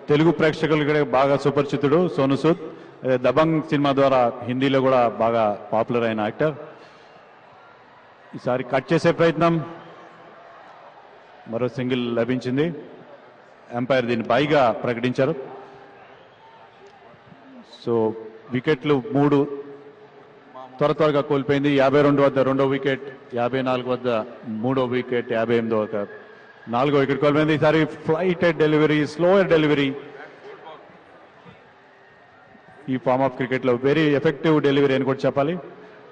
తెలుగు ప్రేక్షకులకి బాగా సుపరిచితుడు సోను సూద్. దబంగ్ సినిమా ద్వారా హిందీలో కూడా బాగా పాపులర్ అయిన యాక్టర్. ఈసారి కట్ చేసే ప్రయత్నం, మరో సింగిల్ లభించింది. ఎంపైర్ దీన్ని పైగా ప్రకటించారు. సో వికెట్లు 3 త్వరగా కోల్పోయింది. 52 వద్ద రెండో వికెట్, 54 వద్ద మూడో వికెట్, 58 వద్ద నాలుగో వికెట్ కోల్పోయింది. ఈసారి ఫ్లైటెడ్ డెలివరీ, స్లోయర్ డెలివరీ. ఈ ఫార్మ్ ఆఫ్ క్రికెట్ లో వెరీ ఎఫెక్టివ్ డెలివరీ అని కూడా చెప్పాలి.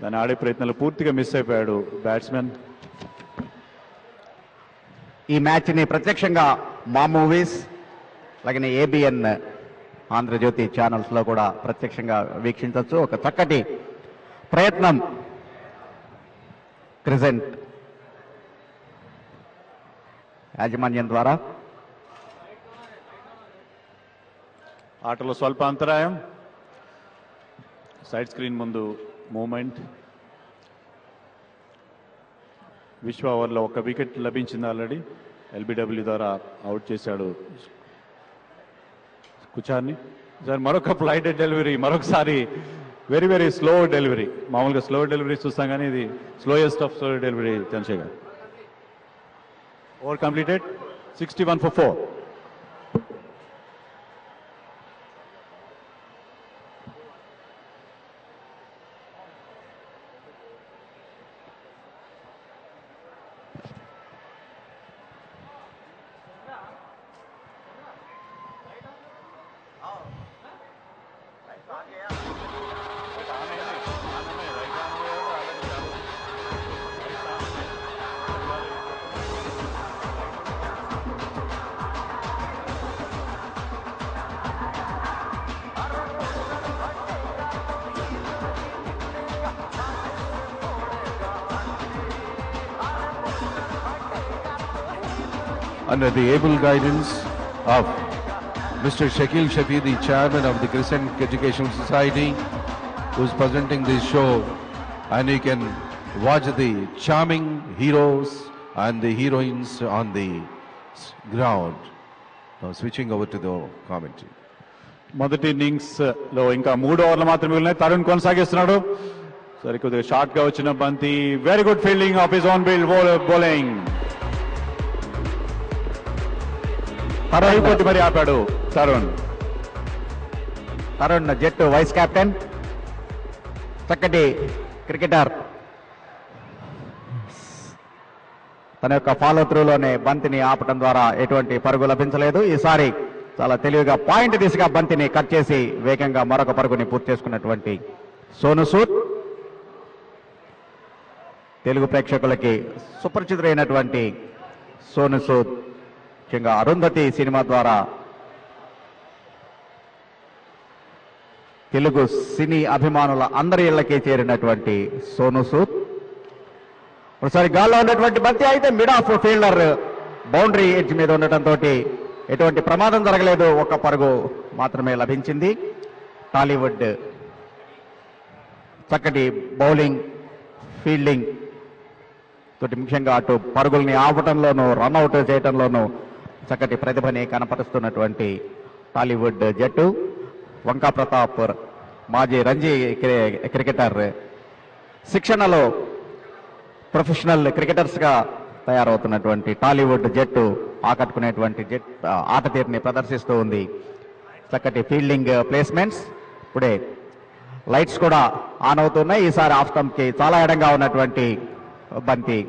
దాన్ని ఆడే ప్రయత్నాలు పూర్తిగా మిస్ అయిపోయాడు బ్యాట్స్మెన్. ఈ మ్యాచ్ ని ప్రత్యక్షంగా మా మూవీస్ అలాగే ఏబిఎన్ ఆంధ్రజ్యోతి ఛానల్స్ లో కూడా ప్రత్యక్షంగా వీక్షించవచ్చు. ఒక చక్కటి ప్రయత్నం క్రిసెంట్ యాజమాన్యం ద్వారా. ఆటలో స్వల్ప అంతరాయం. సైడ్ స్క్రీన్ ముందు మూమెంట్. విశ్వ ఓవర్లో ఒక వికెట్ లభించింది ఆల్రెడీ. ఎల్బిడబ్ల్యూ ద్వారా అవుట్ చేశాడు కుచార్ని. సార్ మరొక ఫ్లైటెడ్ డెలివరీ, మరొకసారి వెరీ వెరీ స్లో డెలివరీ. మామూలుగా స్లో డెలివరీ చూస్తాం కానీ ఇది slowest of slow delivery Chandrashekhar. Over completed, 61 for 4. Under the able guidance of Mr. Shakil Shafi, the chairman of the Crescent Educational Society, who is presenting this show, and you can watch the charming heroes and the heroines on the ground. Now switching over to the commentary. మొదటి innings లో ఇంకా 3 ఓవర్లు మాత్రమే ఉన్నాయి. తరుణ్ కొనసాగిస్తున్నాడు. సరే కొద్దిగా short గా వచ్చిన బంతి. Very good fielding of his own build bowling. కొద్ది మరి ఆపాడు తరుణ్. జట్టు వైస్ కెప్టెన్, చక్కటి క్రికెటర్. తన యొక్క ఫాలో త్రూలోనే బంతిని ఆపటం ద్వారా ఎటువంటి పరుగు లభించలేదు. ఈసారి చాలా తెలివిగా పాయింట్ దిశగా బంతిని కట్ చేసి వేగంగా మరొక పరుగుని పూర్తి చేసుకున్నటువంటి సోను సూద్. తెలుగు ప్రేక్షకులకి సుపరిచితుడైనటువంటి సోను సూద్, ముఖ్యంగా అరుంధతి సినిమా ద్వారా తెలుగు సినీ అభిమానుల అందరి ఇళ్లకి చేరినటువంటి సోను సూద్. ఒకసారి గాల్లో ఉన్నటువంటి బంతి అయితే mid of fielder boundary edge మీద ఉండటంతో ఎటువంటి ప్రమాదం జరగలేదు. ఒక్క పరుగు మాత్రమే లభించింది. టాలీవుడ్ చక్కటి బౌలింగ్, ఫీల్డింగ్ తోటి ముఖ్యంగా అటు పరుగుల్ని ఆపటంలోనూ రన్అట్ చేయటంలోనూ చక్కటి ప్రతిభని కనపరుస్తున్నటువంటి టాలీవుడ్ జట్టు. వంకా ప్రతాప్ మాజీ రంజీ క్రికెటర్, శిక్షణలో ప్రొఫెషనల్ క్రికెటర్స్ గా తయారవుతున్నటువంటి టాలీవుడ్ జట్టు ఆకట్టుకునేటువంటి ఆట తీరుని ప్రదర్శిస్తూ ఉంది. చక్కటి ఫీల్డింగ్ ప్లేస్మెంట్స్. ఇప్పుడే లైట్స్ కూడా ఆన్ అవుతున్నాయి. ఈసారి ఆఫ్ స్టంప్ కి చాలా ఎడంగా ఉన్నటువంటి బంతి,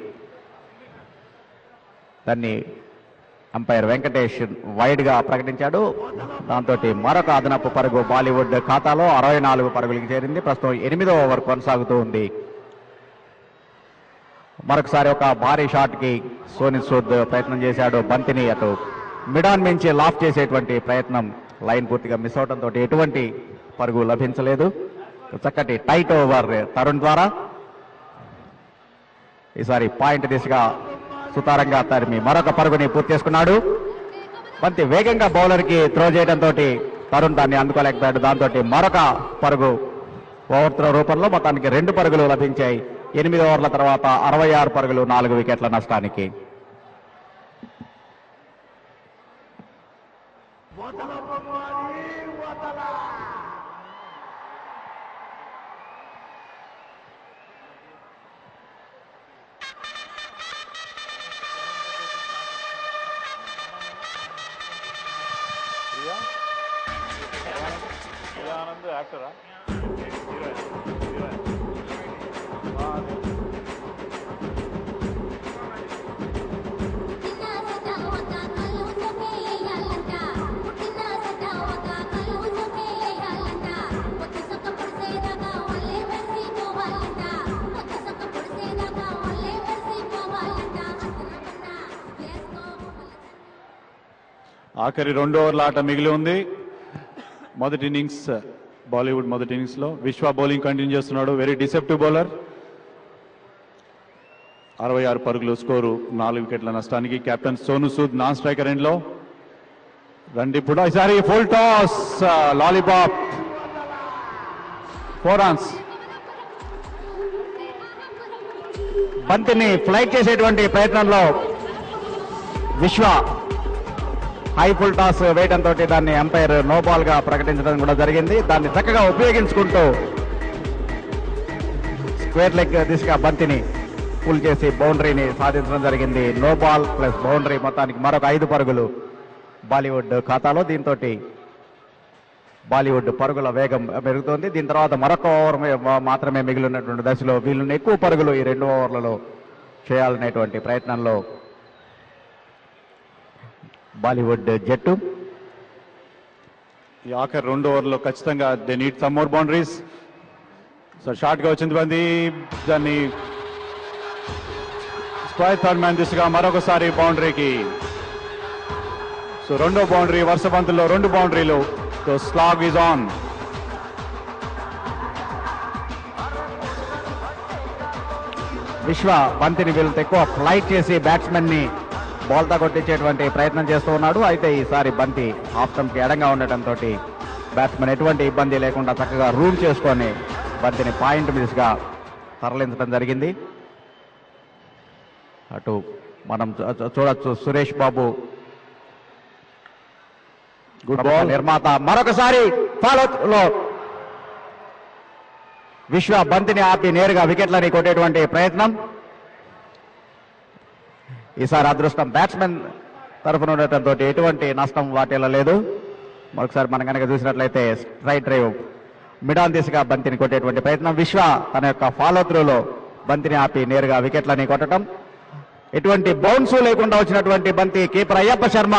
దాన్ని అంపైర్ వెంకటేష్ వైడ్ గా ప్రకటించాడు. దాంతో మరొక అదనపు పరుగు బాలీవుడ్ ఖాతాలో 64 పరుగులకి చేరింది. ప్రస్తుతం 8వ ఓవర్ కొనసాగుతూ ఉంది. మరొకసారి ఒక భారీ షాట్ కి సోను సూద్ ప్రయత్నం చేశాడు. బంతిని అటు మిడాన్ మించి లాఫ్ చేసేటువంటి ప్రయత్నం, లైన్ పూర్తిగా మిస్ అవడంతో ఎటువంటి పరుగు లభించలేదు. చక్కటి టైట్ ఓవర్ తరుణ్ ద్వారా ఈసారి పాయింట్ దిశగా సుతారంగా తరిమి మరొక పరుగుని పూర్తి చేసుకున్నాడు. బంతి వేగంగా బౌలర్ కి త్రో చేయడంతో తరుణ్ దాన్ని అందుకోలేకపోయాడు. దాంతో మరొక పరుగు ఓవర్ త్రో రూపంలో మొత్తానికి 2 పరుగులు లభించాయి. 8 ఓవర్ల తర్వాత 66 పరుగులు, 4 వికెట్ల నష్టానికి. ఆనంద్ యాక్టరా ఆఖరి 2 ఓవర్ల ఆట మిగిలి ఉంది. మొదటి ఇన్నింగ్స్ బాలీవుడ్ మొదటి ఇన్నింగ్స్ లో విశ్వ బౌలింగ్ కంటిన్యూ చేస్తున్నాడు. Very deceptive bowler. 66 పరుగులు స్కోరు, 4 వికెట్ల నష్టానికి. Captain Sonu Sood non striker end లో. రండి ఇప్పుడు ఈసారి ఫుల్ టాస్, లాలీపాప్, 4 రన్స్. బంతిని ఫ్లైట్ చేసేటువంటి ప్రయత్నంలో విశ్వ హై ఫుల్ టాస్ వేయడంతో దాన్ని అంపైర్ నో బాల్ గా ప్రకటించడం కూడా జరిగింది. దాన్ని చక్కగా ఉపయోగించుకుంటూ స్క్వేర్ లెగ్ దిశగా బంతిని పుల్ చేసి బౌండరీని సాధించడం జరిగింది. నో బాల్ ప్లస్ బౌండరీ, మొత్తానికి మరొక 5 పరుగులు బాలీవుడ్ ఖాతాలో. దీంతో బాలీవుడ్ పరుగుల వేగం పెరుగుతోంది. దీని తర్వాత మరొక ఓవర్ మాత్రమే మిగిలినటువంటి దశలో వీళ్ళని ఎక్కువ పరుగులు ఈ 2 ఓవర్లలో చేయాలనేటువంటి ప్రయత్నంలో బాలీవుడ్ జట్టు. ఈ ఆఖరి 2 ఓవర్లో ఖచ్చితంగా they need some more boundaries. So short గా వచ్చింది బంది, దాన్ని స్క్వేర్ థర్డ్ మ్యాన్ దిశగా మరొకసారి బౌండరీకి. సో 2వ బౌండరీ, వరుస బంతుల్లో 2 బౌండరీలు. So slog is on. విశ్వ బంతిని వీళ్ళతో ఎక్కువ ఫ్లైట్ చేసి బ్యాట్స్మెన్ ని బాల్తో కొట్టించేటువంటి ప్రయత్నం చేస్తూ ఉన్నాడు. అయితే ఈసారి బంతి హాఫ్ స్టంప్ కి ఎడంగా ఉండటంతో బ్యాట్స్మెన్ ఎటువంటి ఇబ్బంది లేకుండా చక్కగా రూల్ చేసుకొని బంతిని పాయింట్ మిస్గా తరలించడం జరిగింది. అటు మనం చూడొచ్చు సురేష్ బాబు గుడ్ బాల్ నిర్మాత మరొకసారి ఫాలో లో విశ్వ బంతిని ఆపి నేరుగా వికెట్లని కొట్టేటువంటి ప్రయత్నం. ఈసారి అదృష్టం బ్యాట్స్మెన్ తరఫున ఉండటంతో ఎటువంటి నష్టం వాటిల్లో లేదు. మరొకసారి మనం కనుక చూసినట్లయితే స్ట్రైట్ డ్రైవ్ మిడాన్ దిశగా బంతిని కొట్టేటువంటి ప్రయత్నం. విశ్వ తన యొక్క ఫాలో త్రూలో బంతిని ఆపి నేరుగా వికెట్లని కొట్టడం. ఎటువంటి బౌన్స్ లేకుండా వచ్చినటువంటి బంతి కీపర్ అయ్యప్ప శర్మ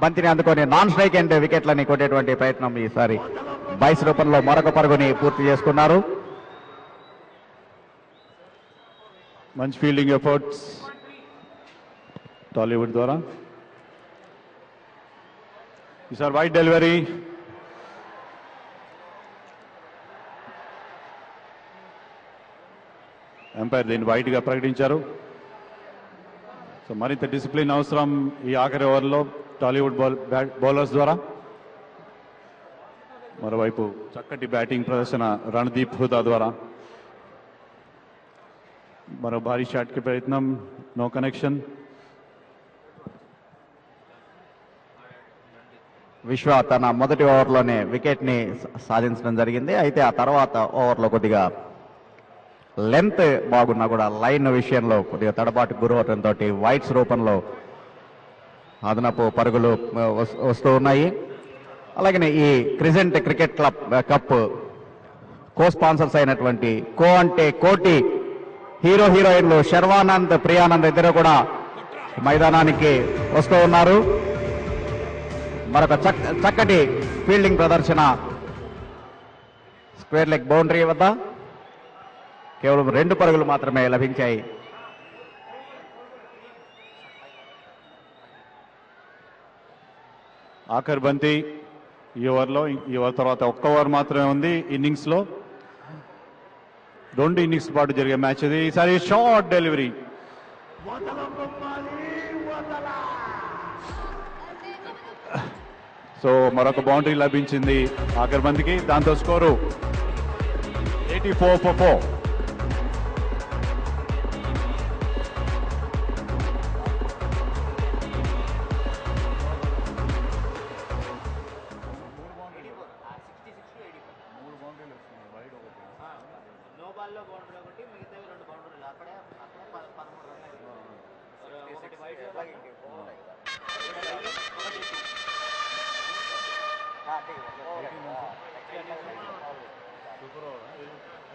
బంతిని అందుకొని నాన్ స్ట్రైక్ అండ్ వికెట్లని కొట్టేటువంటి ప్రయత్నం. ఈసారి బైస్ రూపంలో మరొక పరుగుని పూర్తి చేసుకున్నారు. మంచి ఫీల్డింగ్ ఎఫర్ట్స్ టాలీవుడ్ ద్వారా. ఈసారి వైడ్ డెలివరీ. ఎంపైర్ దీన్ని వైట్ గా ప్రకటించారు. సో మరింత డిసిప్లిన్ అవసరం ఈ ఆఖరి ఓవర్లో టాలీవుడ్ బౌలర్స్ ద్వారా. మరోవైపు చక్కటి బ్యాటింగ్ ప్రదర్శన రణదీప్ హుదా ద్వారా. మరో భారీ షాట్ కి ప్రయత్నం, నో కనెక్షన్. విశ్వ తన మొదటి ఓవర్లోనే వికెట్ ని సాధించడం జరిగింది. అయితే ఆ తర్వాత ఓవర్లో కొద్దిగా లెంత్ బాగున్నా కూడా లైన్ విషయంలో కొద్దిగా తడబాటు గురవడంతో వైట్స్ రూపంలో అదనపు పరుగులు వస్తూ ఉన్నాయి. అలాగనే ఈ క్రిజెంట్ క్రికెట్ కప్ కో స్పాన్సర్స్ అయినటువంటి కో అంటే కోటి హీరో హీరోయిన్లు శర్వానంద్, ప్రియానంద్ ఇద్దరు కూడా మైదానానికి వస్తూ ఉన్నారు. మరొక చక్కటి ఫీల్డింగ్ ప్రదర్శన స్క్వేర్ లెగ్ బౌండరీ వద్ద. కేవలం 2 పరుగులు మాత్రమే లభించాయి. ఆఖరి బంతి ఈ ఓవర్లో. ఈ ఓవర్ తర్వాత ఒక్క ఓవర్ మాత్రమే ఉంది ఇన్నింగ్స్ లో. 2 ఇన్నింగ్స్ పాటు జరిగే మ్యాచ్ ఇది. ఈసారి షార్ట్ డెలివరీ. సో మరొక బౌండరీ లభించింది ఆఖరి బంతికి. దాంతో స్కోరు 84 for 4.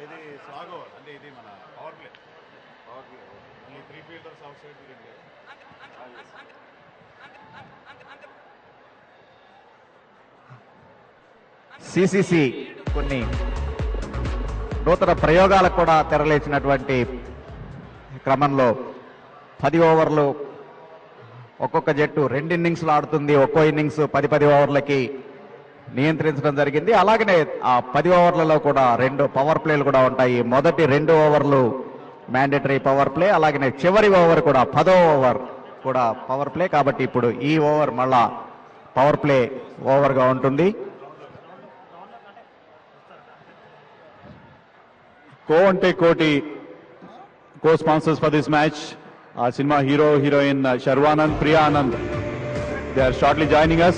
ఇది స్లాగ్ ఓవర్ అంటే ఇది మన పవర్ ప్లే ఈ 3 ఫీల్డర్స్ అవుట్ సైడ్ సిసిసి కొన్ని నూతన ప్రయోగాలకు కూడా తెరలేచినటువంటి క్రమంలో 10 ఓవర్లు ఒక్కొక్క జట్టు 2 ఇన్నింగ్స్లు ఆడుతుంది. ఒక్కో ఇన్నింగ్స్ 10 ఓవర్లకి నియంత్రించడం జరిగింది. అలాగనే ఆ 10 ఓవర్లలో కూడా 2 పవర్ ప్లేలు కూడా ఉంటాయి. మొదటి 2 ఓవర్లు మ్యాండేటరీ పవర్ ప్లే, అలాగనే చివరి ఓవర్ కూడా 10వ ఓవర్ కూడా పవర్ ప్లే. కాబట్టి ఇప్పుడు ఈ ఓవర్ మళ్ళా పవర్ ప్లే ఓవర్గా ఉంటుంది. Coante Koti, co-sponsors for this match, our cinema hero, heroine Sharvanand, Priya Anand. They are shortly joining us.